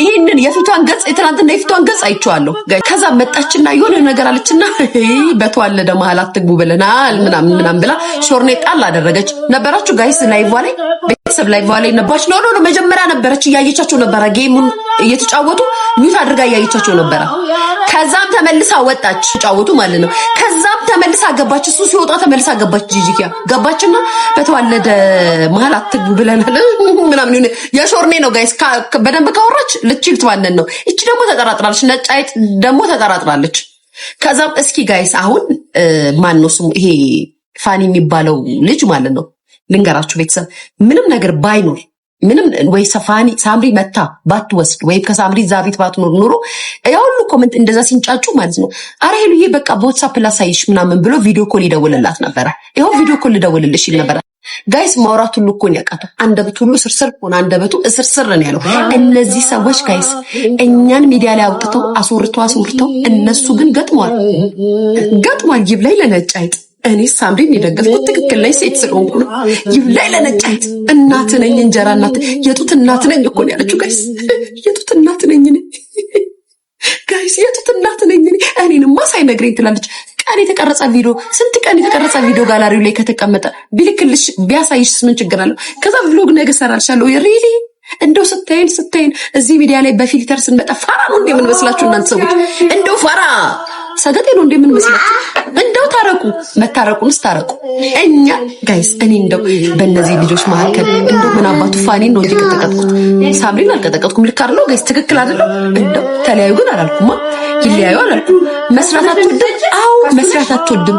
ይሄንን የፊቷን ገጽ ትናንትና የፊቷን ገጽ አይቼዋለሁ። ከዛ መጣችና የሆነ ነገር አለችና በተዋለደ መሀል አትግቡ ብለናል ምናምን ብላ ሾርኔ ጣል አደረገች። ነበራችሁ ጋይስ ላይቭ ላይ ቤተሰብ ላይቭ ላይ ነበራችሁ? ኖ መጀመሪያ ነበረች፣ እያየቻቸው ነበረ። ጌሙን እየተጫወቱ ሚውት አድርጋ እያየቻቸው ነበረ። ከዛም ተመልሳ ወጣች፣ ተጫወቱ ማለት ነው። ከዛም ተመልሳ ገባች። እሱ ሲወጣ ተመልሳ ገባች። ጂጂኪያ ገባችና በተዋለደ መሀል አትግቡ ብለናል ምናምን የሾርኔ ነው ጋይስ። በደንብ ካወራች ልችል ትባነን ነው። እቺ ደግሞ ተጠራጥራለች፣ ነጫይት ደግሞ ተጠራጥራለች። ከዛም እስኪ ጋይስ አሁን ማን ነው ስሙ ይሄ ፋኒ የሚባለው ልጅ ማለት ነው። ልንገራችሁ ቤተሰብ ምንም ነገር ባይኖር ምንም ወይ ሰፋኒ ሳምሪ መታ ባትወስድ ወይ ከሳምሪ ዛቢት ባትኖር ኑሮ ያው ሁሉ ኮሜንት እንደዛ ሲንጫጩ ማለት ነው። አረ ሄሉዬ በቃ በWhatsApp ላሳይሽ ምናምን ብሎ ቪዲዮ ኮል ይደውልላት ነበር። ይሄው ቪዲዮ ኮል ልደውልልሽ ይል ነበር ጋይስ። ማውራት ሁሉ እኮ ነው ያቃተው። አንደበቱ ሁሉ ስርስር ሆነ፣ አንደበቱ እስርስር ነው ያለው። እነዚህ ሰዎች ጋይስ እኛን ሚዲያ ላይ አውጥተው አስወርተው እነሱ ግን ገጥሟል ይብላይ ለነጫይት። እኔ ሳምሪን የደገፍኩት ትክክል ላይ ሴት ስለሆንኩ ነው። ይብላይ ለነጫይት እናት ነኝ እንጀራ እናት የጡት እናት ነኝ እኮ ነው ያለችው ጋይስ። የጡት እናት ነኝ ጋይስ፣ የጡት እናት ነኝ እኔንማ ሳይነግረኝ ትላለች። ቀን የተቀረጸ ቪዲዮ ስንት ቀን የተቀረጸ ቪዲዮ ጋላሪው ላይ ከተቀመጠ ቢልክልሽ ቢያሳይሽ ምን ችግር አለው? ከዛ ቭሎግ ነገ ሰራልሻለሁ። ሪሊ እንደው ስታይን እዚህ ሚዲያ ላይ በፊልተር ስንመጣ ፋራ ነው እንደምንመስላችሁ እናንተ ሰዎች? እንደው ፋራ ሰገጤ ነው እንደምንመስላችሁ? እንደው ታረቁ፣ መታረቁንስ ታረቁ። እኛ ጋይስ እኔ እንደው በእነዚህ ልጆች መካከል እንደው ምን አባቱ ፋኒን ነው እንጂ ከተቀጥኩት ሳምሪን አልቀጠቀጥኩም። ልክ አይደለም ጋይስ? ትክክል አይደለም? እንደው ተለያዩ ግን አላልኩማ፣ ይለያዩ አላልኩም። መስራት አትወድም? አዎ መስራት አትወድም።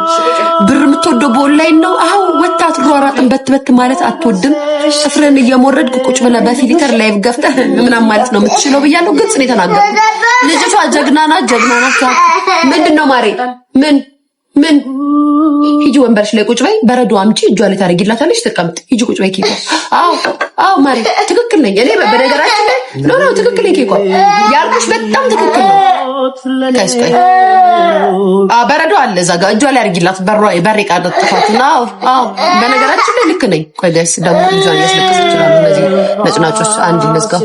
ብር የምትወደው በኦንላይን ነው? አዎ ወጣት ሯራጥን በት ማለት አትወድም። ጥፍርን እየሞረድክ ቁጭ ብለህ በፊልተር ላይቭ ገፍተህ ምናምን ማለት ነው የምትችለው ብያለሁ። ግልጽ ነው የተናገርኩት። ልጅቷ ጀግና ናት። ምንድነው ማሬ? ምን ሂጂ ወንበርሽ ላይ ቁጭ በይ። በረዶ አምጪ እጇ ላይ ታረጊላታለሽ። ተቀምጥ። ሂጂ ቁጭ በይ። ኬኳ አዎ ማሬ ትክክል ነኝ እኔ በነገራችን ላይ ኖ ትክክል ነኝ። ኬኳ ያልኩሽ በጣም ትክክል ነው። ከስቀይ በረዶ አለ እዛ ጋር እጇ ላይ አርጊላት። በሬ ቃል ተጥፋት ነው። በነገራችን ላይ ልክ ነኝ። ቆይ ጋይስ ደግሞ እጇን ያስለቅስ ይችላል። እነዚህ ነጭናጮች አንድ ይመስጋው።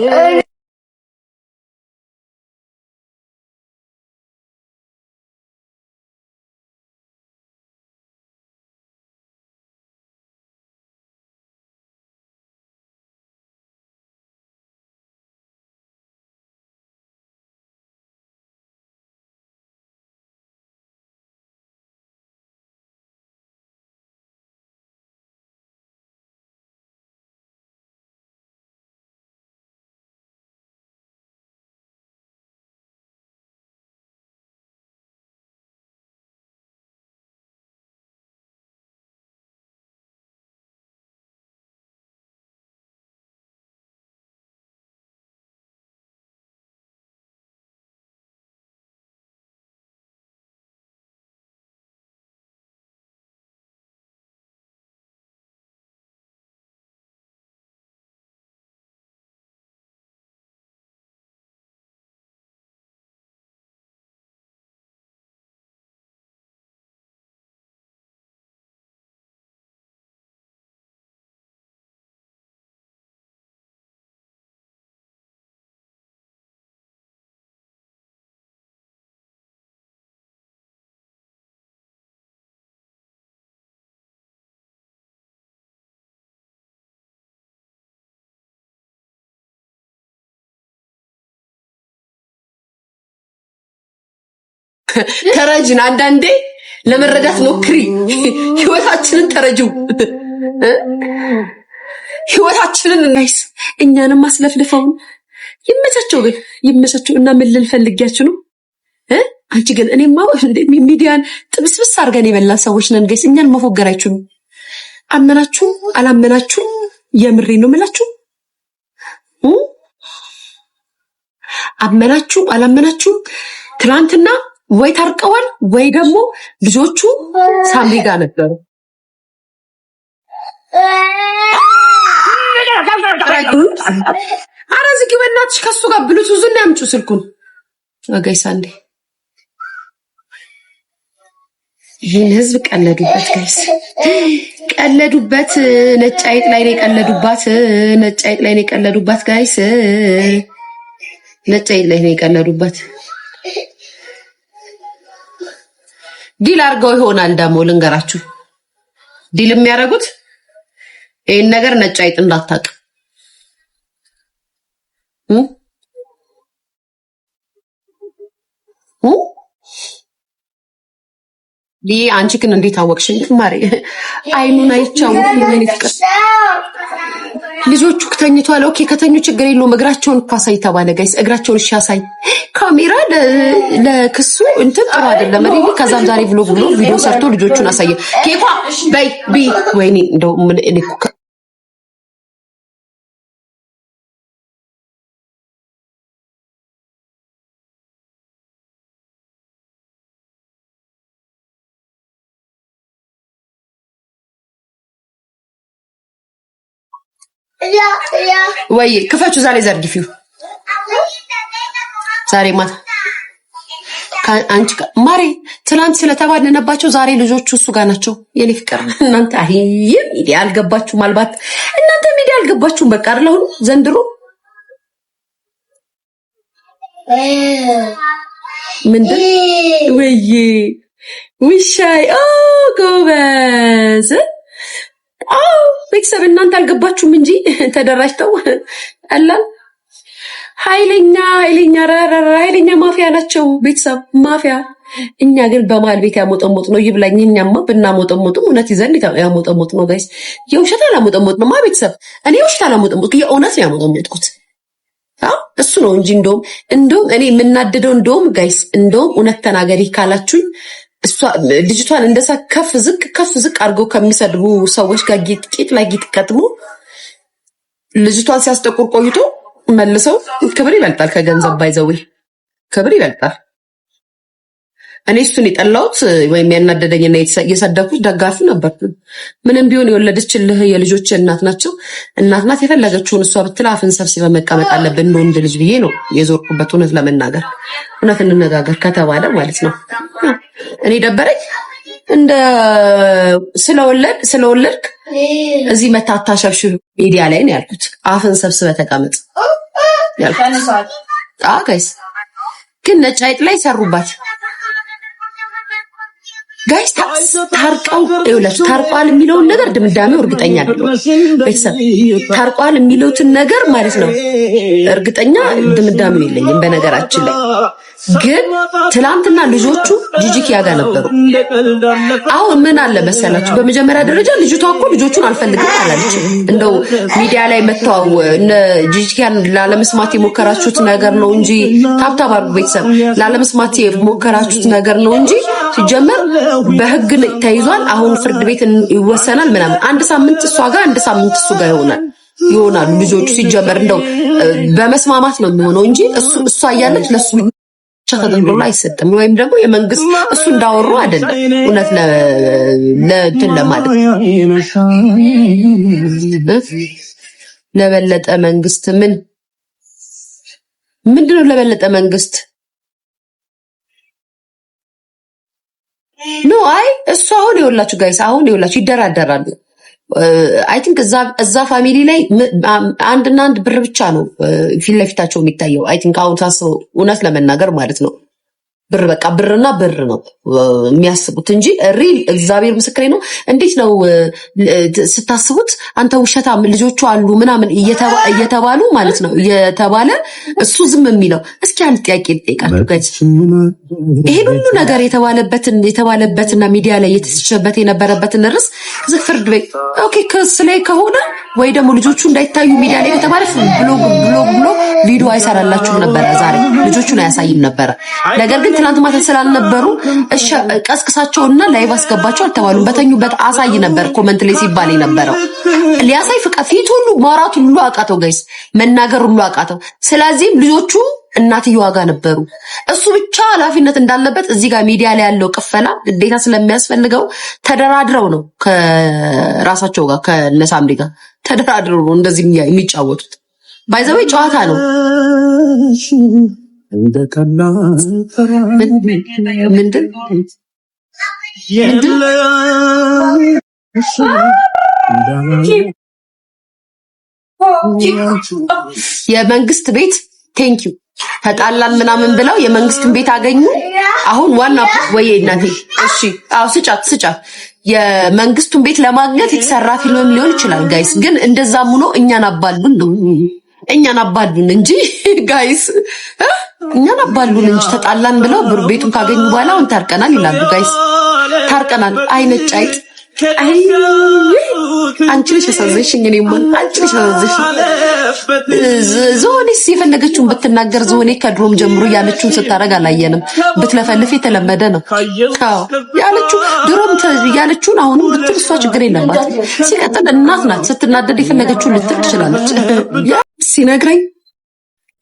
ተረጅን አንዳንዴ ለመረዳት ሞክሪ። ህይወታችንን ተረጅው ህይወታችንን እናይስ። እኛንም ማስለፍልፈውን ይመቻቸው ግን ይመቻቸው እና ምን ልንፈልጊያችሁ ነው? አንቺ ግን እኔማ ሚዲያን ጥብስብስ አድርገን የበላን ሰዎች ነን ጋይስ። እኛን መፎገር አይችሉም። አመናችሁ አላመናችሁ የምሬ ነው የምላችሁ። አመናችሁ አላመናችሁ ትናንትና ወይ ታርቀዋል ወይ ደግሞ ልጆቹ ሳምሪ ጋር ነበሩ። አረ ዝጊ በእናትሽ ከሱ ጋር ብሉቱዙን ያምጪው ስልኩን። ጋይስ አንዴ ይህን ህዝብ ቀለዱበት ጋይስ፣ ቀለዱበት። ነጭ አይጥ ላይ ነው የቀለዱባት፣ ነጭ አይጥ ላይ ነው የቀለዱባት ጋይስ። ነጭ ላይ ነው የቀለዱበት። ዲል አድርገው ይሆናል ደግሞ ልንገራችሁ። ዲል የሚያደርጉት ይሄን ነገር ነጭ አይጥ እንዳታውቅ አንቺ ግን እንዴት አወቅሽኝ ማሪ? አይኑን አይቻው ምን ይፍቀር። ልጆቹ ተኝቷል። ኦኬ ከተኙ ችግር የለውም። እግራቸውን አሳይ ተባለ። ጋይስ እግራቸውን እሺ አሳይ። ካሜራ ለክሱ እንትን ጥሩ አይደለም። እኔ ከዛም ዛሬ ብሎግ ብሎ ቪዲዮ ሰርቶ ልጆቹን አሳየ። ኬኳ በይ ቢ ወይኔ እንደው ምን እኔ ወይ ክፈቹ ዛሬ ዘርግፊው ዛሬ ማታ አንቺ ማሪ ትናንት ስለተባደነባቸው ዛሬ ልጆቹ እሱ ጋር ናቸው። የኔ ፍቅር እናንተ አይ ሚዲያ አልገባችሁም። አልባት እናንተ ሚዲያ አልገባችሁም። በቃ አይደል ዘንድሮ ምንድን ወይ ውሻይ ጎበዝ ቤተሰብ እናንተ አልገባችሁም እንጂ ተደራጅተው አላል ኃይለኛ ማፊያ ናቸው። ቤተሰብ ማፊያ። እኛ ግን በማል ቤት ያሞጠሞጥ ነው ይብላኝ። እኛማ ብናሞጠሞጥ እውነት ይዘን ያሞጠሞጥ ነው ጋይስ። የውሸት አላሞጠሞጥ ነው ቤተሰብ። እኔ የውሸት አላሞጠሞጥ የእውነት ነው ያሞጠሞጥኩት። እሱ ነው እንጂ እንደውም እኔ የምናደደው እንደውም ጋይስ እንደውም እውነት ተናገሪ ካላችሁኝ እሷ ልጅቷን እንደሳ ከፍ ዝቅ አድርገው ከሚሰድቡ ሰዎች ጋር ጌጥ ላይ ጌጥ ቀጥሞ ልጅቷን ሲያስጠቁር ቆይቶ መልሰው ክብር ይበልጣል ከገንዘብ ባይዘው ክብር ይበልጣል። እኔ እሱን የጠላሁት ወይም ያናደደኝና የሰደኩት ደጋፊ ነበርኩ። ምንም ቢሆን የወለደችልህ የልጆች እናት ናቸው። እናት ናት። የፈለገችውን እሷ ብትል አፍን ሰብስበን መቀመጥ አለብን እንደ ወንድ ልጅ ብዬ ነው የዞርኩበት። እውነት ለመናገር እውነት እንነጋገር ከተባለ ማለት ነው። እኔ ደበረኝ እንደ ስለወለድክ እዚህ መታታ ሸብሽብ ሚዲያ ላይ ነው ያልኩት። አፍን ሰብስበ ተቀመጥ ያልኩት። ጋይስ ግን ነጭ አይጥ ላይ ሰሩባት። ጋይስ ታርቀው ይኸውላችሁ ታርቋል የሚለውን ነገር ድምዳሜው እርግጠኛ አይደለም። ቤተሰብ ታርቋል የሚሉትን ነገር ማለት ነው እርግጠኛ ድምዳሜው የለኝም። በነገራችን ላይ ግን ትላንትና ልጆቹ ጂጂኪያ ጋር ነበሩ። አሁን ምን አለ መሰላችሁ፣ በመጀመሪያ ደረጃ ልጅቷ እኮ ልጆቹን አልፈልግም አላለች። እንደው ሚዲያ ላይ መተው ጂጂኪያን ላለመስማት የሞከራችሁት ነገር ነው እንጂ ታብታብ አድርጉ ቤተሰብ። ላለመስማት የሞከራችሁት ነገር ነው እንጂ ሲጀመር በህግ ተይዟል። አሁን ፍርድ ቤት ይወሰናል ምናምን። አንድ ሳምንት እሷ ጋር አንድ ሳምንት እሱ ጋር ይሆናሉ ልጆቹ። ሲጀመር እንደው በመስማማት ነው የሚሆነው እንጂ እሷ እያለች ለሱ ተደርጎ አይሰጥም። ወይም ደግሞ የመንግስት እሱ እንዳወሩ አይደለም። እውነት ለእንትን ለማለት ለበለጠ መንግስት ምንድነው ለበለጠ መንግስት ኖ አይ እሱ አሁን ይኸውላችሁ ጋይስ አሁን ይኸውላችሁ ይደራደራሉ። አይ ቲንክ እዛ ፋሚሊ ላይ አንድና አንድ ብር ብቻ ነው ፊት ለፊታቸው የሚታየው። አይ ቲንክ አሁን ታስበው እውነት ለመናገር ማለት ነው ብር በቃ ብርና ብር ነው የሚያስቡት እንጂ ሪል እግዚአብሔር ምስክሬ ነው። እንዴት ነው ስታስቡት አንተ ውሸታም ልጆቹ አሉ ምናምን እየተባሉ ማለት ነው እየተባለ እሱ ዝም የሚለው። እስኪ አንድ ጥያቄ ልጠይቃችሁ ጋይስ፣ ይሄን ሁሉ ነገር የተባለበትና ሚዲያ ላይ የተሸበት የነበረበትን ርዕስ ፍርድ ቤት ኦኬ ክስ ላይ ከሆነ ወይ ደግሞ ልጆቹ እንዳይታዩ ሚዲያ ላይ ከተባለ ብሎ ቪዲዮ አይሰራላችሁም ነበረ። ዛሬ ልጆቹን አያሳይም ነበረ። ነገር ግን ትናንት ማታ ስላልነበሩ እሺ ቀስቅሳቸውና ላይቭ አስገባቸው አልተባሉም። በተኙበት አሳይ ነበር ኮመንት ላይ ሲባል የነበረው ሊያሳይ ፍቃድ ፊት ሁሉ ማውራት ሁሉ አቃተው ጋይስ፣ መናገር ሁሉ አቃተው። ስለዚህ ልጆቹ እናትየዋ ጋር ነበሩ። እሱ ብቻ ኃላፊነት እንዳለበት እዚህ ጋር ሚዲያ ላይ ያለው ቅፈላ ግዴታ ስለሚያስፈልገው ተደራድረው ነው ከራሳቸው ጋር ከነሳምሪ ጋር ተደራድረው ነው እንደዚህ የሚጫወቱት። ባይዘው ጨዋታ ነው። እንደከና ምንድን የመንግስት ቤት ቴንኪው ተጣላን ምናምን ብለው የመንግስትን ቤት አገኙ። አሁን ዋና ወይ እናቴ እሺ፣ አዎ ስጫት የመንግስቱን ቤት ለማግኘት የተሰራ ፊልምም ሊሆን ይችላል ጋይስ። ግን እንደዛም ሆኖ እኛን አባሉን እንጂ ጋይስ እኛን አባሉን እንጂ ተጣላን ብለው ቤቱን ካገኙ በኋላ አሁን ታርቀናል ይላሉ ጋይስ። ታርቀናል አይነጫይት አይ አንቺ ልጅ አሳዘንሽኝ። እኔማ አንቺ ልጅ አሳዘንሽኝ። ዞኔስ የፈለገችውን ብትናገር ዞኔ ከድሮም ጀምሮ ያለችውን ስታረግ አላየንም። ብትለፈልፍ የተለመደ ነው። አዎ ያለችው ድሮም ያለችውን አሁንም ብትል እሷ ችግር የለባት። ሲቀጥል እናት ናት። ስትናደድ የፈለገችውን ልትል ትችላለች። ሲነግረኝ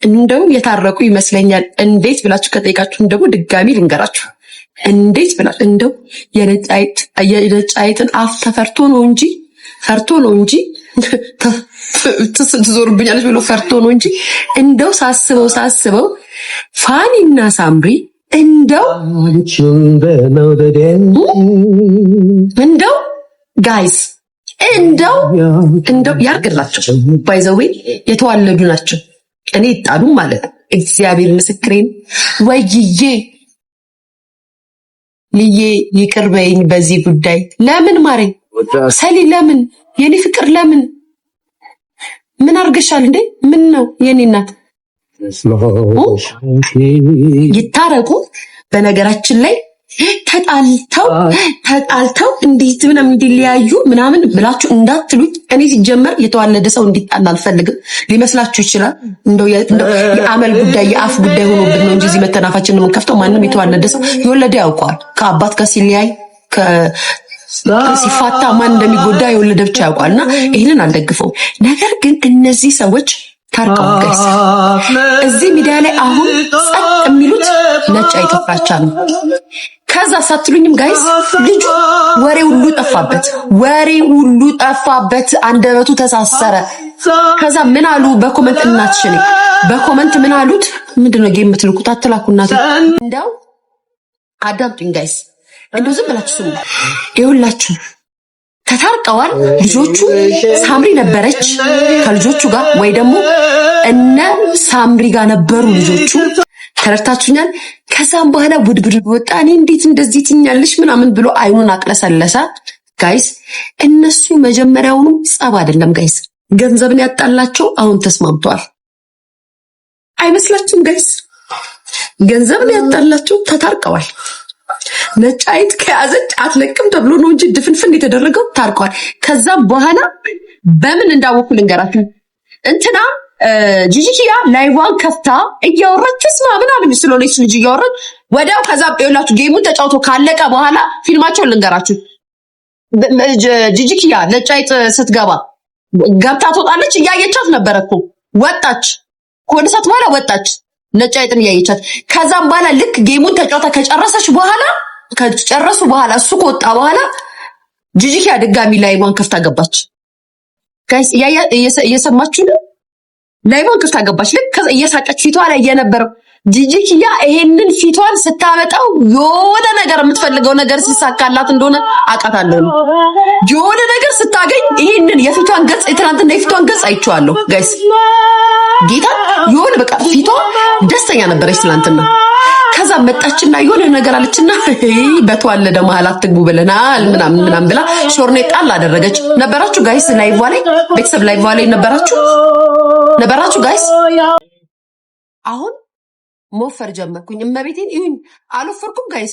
እንደው የታረቁ ይመስለኛል። እንዴት ብላችሁ ከጠይቃችሁን ደግሞ ድጋሚ ልንገራችሁ። እንዴት ብላችሁ እንደው የነጫይትን አፍ ፈርቶ ነው እንጂ ትዞርብኛለች ብሎ ፈርቶ ነው እንጂ እንደው ሳስበው ፋኒና ሳምሪ እንደው ጋይስ እንደው ያርግላቸው። ባይዘዌ የተዋለዱ ናቸው። እኔ ይጣሉ ማለት ነው። እግዚአብሔር ምስክሬን ወይዬ ልዬ ይቅር በይኝ በዚህ ጉዳይ። ለምን ማረኝ ሰሊ፣ ለምን የኔ ፍቅር፣ ለምን ምን አርገሻል እንዴ? ምን ነው የኔ እናት? ይታረቁ። በነገራችን ላይ ተጣልተው እንዴት ምናምን እንዲለያዩ ምናምን ብላችሁ እንዳትሉኝ። እኔ ሲጀመር የተዋለደ ሰው እንዲጣላ አልፈልግም። ሊመስላችሁ ይችላል። እንደው የአመል ጉዳይ የአፍ ጉዳይ ሆኖብን ነው እንጂ እዚህ መተናፋችን ነው የምንከፍተው። ማንም የተዋለደ ሰው የወለደ ያውቀዋል። ከአባት ጋር ሲለያይ ሲፋታ ማን እንደሚጎዳ የወለደ ብቻ ያውቀዋልና ይህንን አልደግፈው። ነገር ግን እነዚህ ሰዎች ታርቀው ጋይስ እዚህ ሚዲያ ላይ አሁን ጸጥ የሚሉት ነጫይት ፍራቻ ነው። ከዛ ሳትሉኝም ጋይስ ልጁ ወሬ ሁሉ ጠፋበት፣ አንደበቱ ተሳሰረ። ከዛ ምን አሉ በኮመንት እናትሽኔ በኮመንት ምን አሉት? ምንድነው ጌም የምትልኩት? አትላኩ እናቴ። እንደው አዳምጡኝ ጋይስ፣ እንደው ዝም ብላችሁ ስሙ። ይኸውላችሁ ተታርቀዋል ልጆቹ። ሳምሪ ነበረች ከልጆቹ ጋር ወይ ደግሞ እነ ሳምሪ ጋር ነበሩ ልጆቹ። ተረድታችሁኛል? ከዛም በኋላ ውድብድ ወጣ። እኔ እንዴት እንደዚህ ትኛለሽ ምናምን ብሎ አይኑን አቅለሰለሰ። ጋይስ እነሱ መጀመሪያውኑ ጸብ አይደለም ጋይስ፣ ገንዘብን ያጣላቸው። አሁን ተስማምተዋል አይመስላችሁም ጋይስ? ገንዘብን ያጣላቸው ተታርቀዋል። ነጫይት ከያዘች አትለቅም ተብሎ ነው እንጂ ድፍንፍን የተደረገው ታርቀዋል። ከዛም በኋላ በምን እንዳወኩ ልንገራችሁ። እንትና ጂጂኪያ ላይቫን ከፍታ እያወራች ስማ ምናምን ስለሆነች ልጅ እያወራች ወዲያው ከዛ ይኸውላችሁ ጌሙን ተጫውቶ ካለቀ በኋላ ፊልማቸውን ልንገራችሁ። ጂጂኪያ ነጫይት ስትገባ ገብታ ትወጣለች። እያየቻት ነበረ እኮ ወጣች። ከሆነ ሰዓት በኋላ ወጣች ነጫይትን እያየቻት። ከዛም በኋላ ልክ ጌሙን ተጫውታ ከጨረሰች በኋላ እሱ ከወጣ በኋላ ጂጂኪያ ድጋሚ ላይቫን ከፍታ ገባች። ጋይስ እየሰማችሁ ነው? ላይቫን ከፍታ ገባች። ልክ እየሳቀች ፊቷ ላይ የነበረው ጂጂኪያ ይሄንን ፊቷን ስታመጣው የሆነ ነገር የምትፈልገው ነገር ሲሳካላት እንደሆነ አውቃታለሁ። የሆነ ነገር ስታገኝ ይሄንን የፊቷን ገጽ የትናንትና የፊቷን ገጽ አይቼዋለሁ ጋይስ። ጌታ የሆነ በቃ ፊቷ ደስተኛ ነበረች ትናንትና። ከዛ መጣችና የሆነ ነገር አለችና በተዋለደ መሀል አትግቡ ብለናል ምናምን ብላ ሾርኔ ጣል አደረገች። ነበራችሁ ጋይስ ላይቭ ላይ ቤተሰብ ላይቭ ላይ ነበራችሁ ጋይስ። አሁን ሞፈር ጀመርኩኝ። እመቤቴን ይሁን አልወፈርኩም ጋይስ።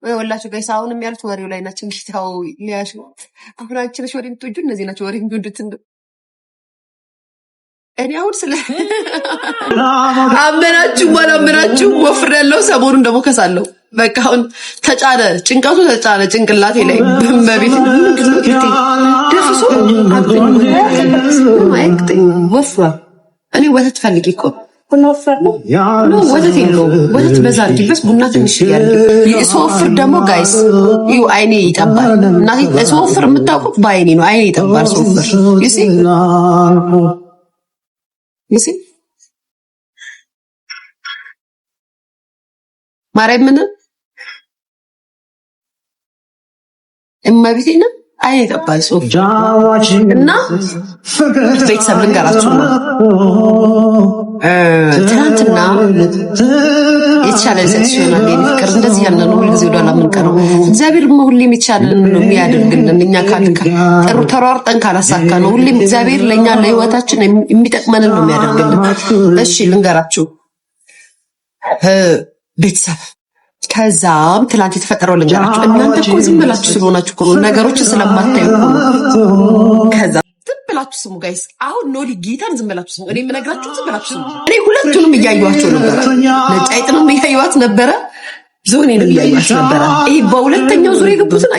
ወላችሁ ጋይስ አሁንም ያሉት ወሬው ላይ ናቸው። ጌታው ሊያሽ አሁን አንቺ ነሽ ወሬ የምትወጁ፣ እነዚህ ናቸው ወሬ የሚወዱት። እኔ አሁን ስለ አመናችሁ ወፍር ያለው ሰሞኑን ደግሞ ከሳለው በቃ አሁን ጭንቀቱ ተጫነ ጭንቅላቴ ላይ በቤት ደፍሶ ወፍራ። እኔ ወተት ፈልጊ እኮ ወተት የለውም። ወተት በዛ አድርጊበት፣ ቡና ትንሽ ያለ ሶፍር ደግሞ ጋይስ ይኸው አይኔ ይጠባል። እናቴ ሶፍር የምታውቁት በአይኔ ነው። አይኔ ይጠባል ሶፍር ይሲ ማርያምን እመቤቴን አይ ተባይሶ እና ቤተሰብ ልንገራችሁ ነው ትናንትና የተሻለ ሰክሽናል ፍቅር እንደዚህ ያለ ነው ሁሉ ጊዜ ወደላ ምንቀረው እግዚአብሔር ሁሌም የተሻለ ነው የሚያደርግልን እኛ ተሯርጠን ካላሳካ ነው ሁሌም እግዚአብሔር ለኛ ለህይወታችን የሚጠቅመን ነው የሚያደርግልን እሺ ልንገራችሁ ቤተሰብ ከዛም ትላንት የተፈጠረው ልንገራችሁ እናንተ እኮ ዝም ብላችሁ ስለሆናችሁ እኮ ነገሮችን ስለማታዩ ከዛ ዝም ብላችሁ ስሙ ጋይስ አሁን ኖሊ ጌታን ዝም ብላችሁ ስሙ እኔ የምነግራችሁ ዝም ብላችሁ ስሙ እኔ ሁለቱንም እያዩዋቸው ነበር ነጫይጥንም እያዩዋት ነበረ ዞኔንም እያዩዋት ነበረ ይሄ በሁለተኛው ዙር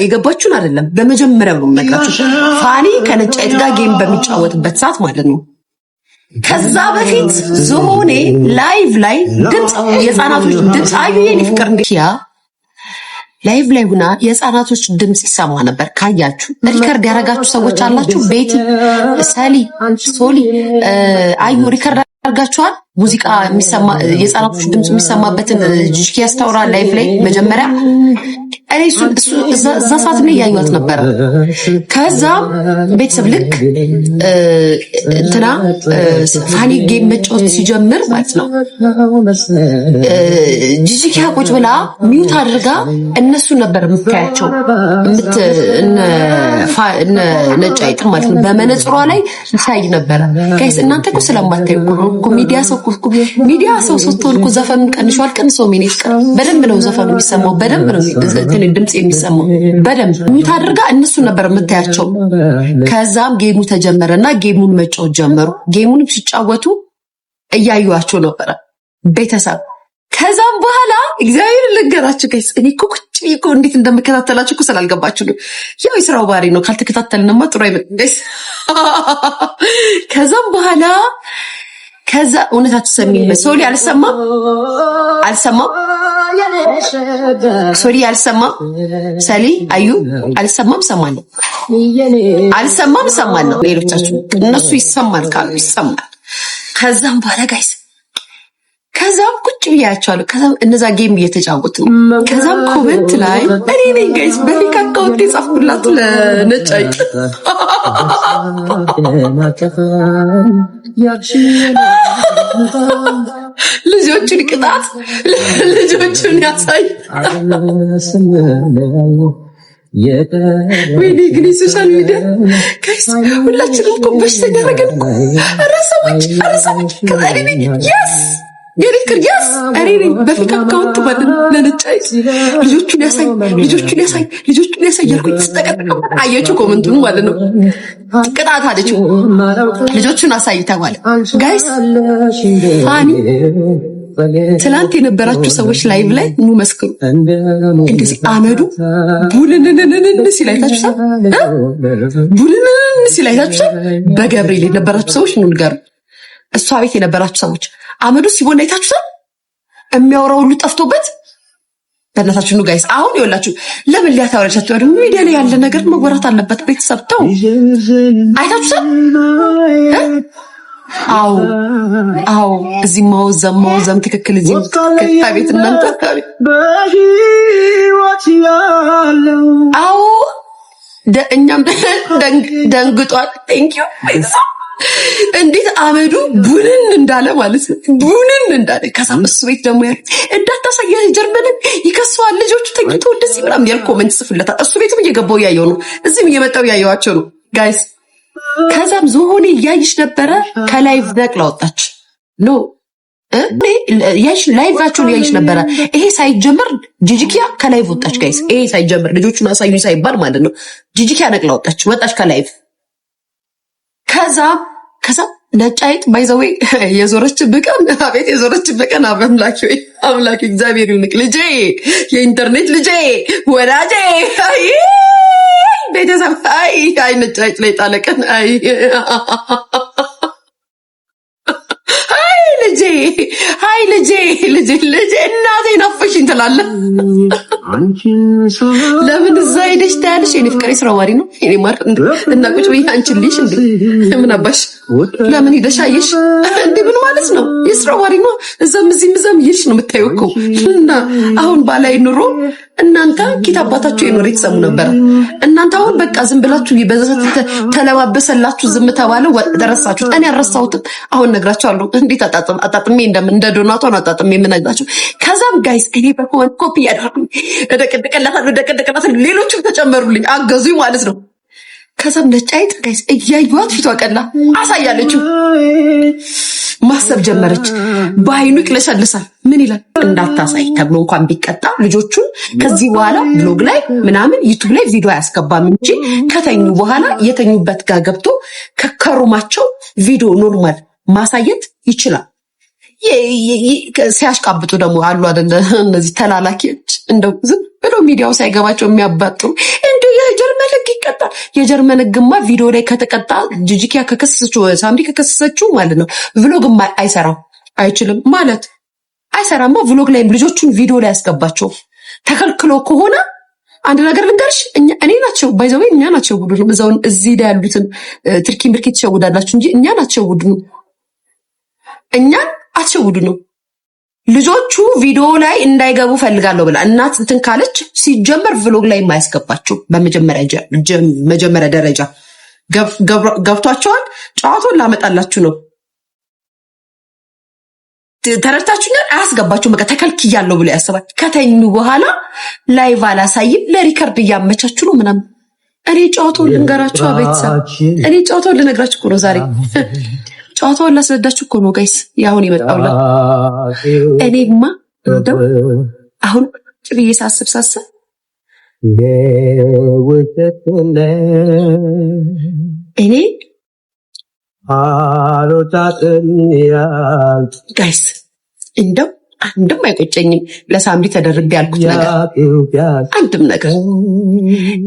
የገባችሁን አይደለም በመጀመሪያው ነው የምነግራችሁ ፋኒ ከነጫይጥ ጋር ጌም በሚጫወትበት ሰዓት ማለት ነው ከዛ በፊት ዞኔ ላይቭ ላይ ድምጽ የህፃናቶች ድምጽ አዩዬ ፍቅር እንዲያ ላይቭ ላይ ሆና የህፃናቶች ድምጽ ይሰማ ነበር ካያችሁ ሪከርድ ያረጋችሁ ሰዎች አላችሁ ቤቲ ሰሊ ሶሊ አዩ ሪከርድ አርጋችኋል ሙዚቃ የሚሰማ የህፃናቶች ድምጽ የሚሰማበትን ጂጂ ያስተውራ ላይቭ ላይ መጀመሪያ እኔ እዛ ሰዓት ላይ ያዩት ነበር ከዛ ቤተሰብ ልክ እንትና ፋኒ ጌም መጫወት ሲጀምር ማለት ነው ጂጂ ቁጭ ብላ ሚውት አድርጋ እነሱ ነበር የምታያቸው እነ ነጫይጥ ማለት ነው በመነጽሯ ላይ ይታይ ነበር ጋይስ እናንተ እኮ ስለማታዩ ሚዲያ ሰው ስትሆን እኮ ዘፈኑን ቀንሿል ቀንሶ ሚኒስ በደንብ ነው ዘፈኑ የሚሰማው በደንብ ነው ድምጽ የሚሰማው በደንብ ሚውት አድርጋ እነሱ ነበር የምታያቸው ከዛም ጌሙ ተጀመረና ጌሙን መጫወት ጀመሩ ጌሙን ሲጫወቱ እያዩዋቸው ነበር ቤተሰብ ከዛም በኋላ እግዚአብሔር ልንገራችሁ ጋይስ እኔ እኮ እንዴት እንደምከታተላችሁ እኮ ስላልገባችሁ ነው ያው የሥራው ባህሪ ነው ካልተከታተልንማ ጥሩ አይመጣም ጋይስ ከዛም በኋላ ከዛ እውነታችሁ ሰሚኝ ሶሊ አልሰማም ሶሊ አልሰማም ሰሊ አዩ አልሰማም ሰማለሁ ሌሎቻችሁ እነሱ ይሰማል ካሉ ይሰማል ከዛም በኋላ ጋይስ ከዛም ቁጭ ብያቸዋለሁ ከዛም እነዛ ጌም እየተጫወቱ ከዛም ኮሜንት ላይ እኔ ነኝ ጋይስ በሊክ አካውንት የጻፍኩላት ለነጫይጥ ልጆቹን ቅጣት ልጆቹን ያሳይ ወይኔ ግን ሶሻል ሚዲያ ጋይስ ሁላችንም እኮ በሽተኛ ያደረገን አረሰዎች ከዛሬ yes የሪከር yes አሬሪ በፊት አካውንት ማለት ለነጫይጥ ልጆቹን ያሳይ ያልኩኝ ተስተቀጠቀ አየችው ኮሜንቱን ማለት ነው ቅጣት አለችው ልጆቹን አሳይተዋል ጋይስ ፋኒ ትላንት የነበራችሁ ሰዎች ላይቭ ላይ ኑ መስክሩ እንደዚህ አመዱ ቡልንንንን ሲላይታችሁ በገብርኤል የነበራችሁ ሰዎች ኑ ንገሩ እሷ ቤት የነበራችሁ ሰዎች አመዱ ሲቦን አይታችሁታል የሚያወራው ሁሉ ጠፍቶበት በእናታችሁ ኑ ጋይስ አሁን ይወላችሁ ለምን ሊያታወራቻችሁ አይደል ሚዲያ ላይ ያለ ነገር መወራት አለበት ቤተሰብ ተው አይታችሁታል አው እዚህ ማውዘም ትክክል እዚህ ከቤት እናንተ በህይወት ያለው አው እኛም ደንግጧል ቴንክ ዩ እንዴት አመዱ ቡንን እንዳለ ማለት ነው ቡንን እንዳለ ከዛም እሱ ቤት ደግሞ እንዳታሳያ ጀርመንን ይከሷል ልጆቹ ተኝተው እንደዚህ ምናምን ያል ኮሜንት ጽፍለታል እሱ ቤትም እየገባው ያየው ነው እዚህም እየመጣው ያየዋቸው ነው ጋይስ ከዛም ዞሆኔ ያይሽ ነበረ ከላይቭ ነቅላ ወጣች ኖ ላይቫቸውን ያይሽ ነበረ ይሄ ሳይጀምር ጂጂኪያ ከላይቭ ወጣች ጋይስ ይሄ ሳይጀምር ልጆቹን አሳዩ ሳይባል ማለት ነው ጂጂኪያ ነቅላ ወጣች ከላይቭ ከዛም ነጫይጥ ባይዘዌ የዞረችበት ቀን አምላኬ እግዚአብሔር ይሁንክ ልጄ የኢንተርኔት ልጄ ወዳጄ ቤተሰብ አይ ነጫይጥ ላይ ጣለቀን ልጄ እናቴ ናፈሽኝ ትላለህ ለምን እዛ ሄደሽ ታያለሽ የኔ ፍቅሬ ስራዋሪ ነው የኔ ማር እና ቁጭ ብዬ አንቺን ልሽ እንዴ ምን አባሽ ለምን ሄደሽ አየሽ እንዴ ምን ማለት ነው አስረዋሪ ነው። እዛም ይልሽ ነው የምታየው እኮ እና አሁን ባላይ ኑሮ እናንተ ኪት አባታችሁ የኖረ የተሰሙ ነበር። እናንተ አሁን በቃ ዝም ብላችሁ ተለባበሰላችሁ፣ ዝም ተባለ፣ ደረሳችሁ። እኔ አልረሳሁትም። አሁን ነግራችኋለሁ እንዴት አጣጥሜ እንደ ዶናቷ ነው አጣጥሜ የምነግራችሁ። ከዛም ጋይስ እኔ በኮን ኮፒ ያደርጉኝ ደቀደቀላታለሁ። ሌሎችም ተጨመሩልኝ፣ አገዙኝ ማለት ነው። ከዛም ነጭ አይጥ ጋይስ እያዩዋት ፊቷ ቀላ አሳያለችው። ማሰብ ጀመረች። በአይኑ ይቅለሸልሳል። ምን ይላል እንዳታሳይ ተብሎ እንኳን ቢቀጣ ልጆቹን ከዚህ በኋላ ብሎግ ላይ ምናምን ዩቲዩብ ላይ ቪዲዮ አያስገባም እንጂ ከተኙ በኋላ የተኙበት ጋር ገብቶ ከሩማቸው ቪዲዮ ኖርማል ማሳየት ይችላል። ሲያሽቃብጡ ደግሞ አሉ አይደለ እነዚህ ተላላኪዎች እንደው ዝም ብሎ ሚዲያው ሳይገባቸው የሚያባጥሩ እንደ የጀርመን ሕግ ይቀጣል። የጀርመን ሕግማ ቪዲዮ ላይ ከተቀጣ ጂጂኪያ ከከሰሰችው ሳምሪ ከከሰሰችው ማለት ነው ቭሎግ አይሰራም አይችልም ማለት አይሰራማ። ቭሎግ ላይ ልጆቹን ቪዲዮ ላይ ያስገባቸው ተከልክሎ ከሆነ አንድ ነገር ልንገርሽ፣ እኔ ናቸው ባይዘው እኛ ናቸው ቡድኑ እዛው እዚህ ላይ ያሉትን ትርኪ ምርኪ ትሸውዳላችሁ እንጂ እኛ ናቸው ቡድኑ እኛን አትሸውዱ ነው። ልጆቹ ቪዲዮ ላይ እንዳይገቡ ፈልጋለሁ ብላ እናት እንትን ካለች ሲጀመር ቭሎግ ላይ የማያስገባቸው በመጀመሪያ ደረጃ ገብቷቸዋል። ጨዋታውን ላመጣላችሁ ነው። ተረድታችሁኛል? አያስገባችሁም። በቃ ተከልክያለሁ ብሎ ያስባል። ከተኙ በኋላ ላይቭ አላሳይም፣ ለሪከርድ እያመቻችሁ ነው ምናምን። እኔ ጨዋታውን ልንገራችሁ ቤተሰብ፣ እኔ ጨዋታውን ልነግራችሁ እኮ ነው ዛሬ ጨዋታውን ላስረዳችሁ እኮ ነው ጋይስ። ያሁን የመጣውላ እኔማ እንደው አሁን ጭብዬ ሳስብ እኔ ጋይስ እንደው አንድም አይቆጨኝም ለሳምሪ ተደርቤ ያልኩት ነገር አንድም ነገር።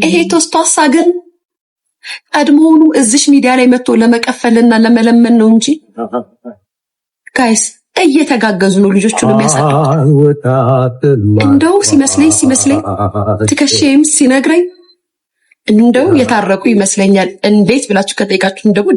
ይሄ ቶስቷሳ ግን ቀድሞውኑ እዚሽ ሚዲያ ላይ መጥቶ ለመቀፈልና ለመለመን ነው እንጂ ጋይስ እየተጋገዙ ነው ልጆቹን የሚያሳድጉት። እንደው ሲመስለኝ ትከሼም ሲነግረኝ እንደው የታረቁ ይመስለኛል። እንዴት ብላችሁ ከጠይቃችሁ ደግሞ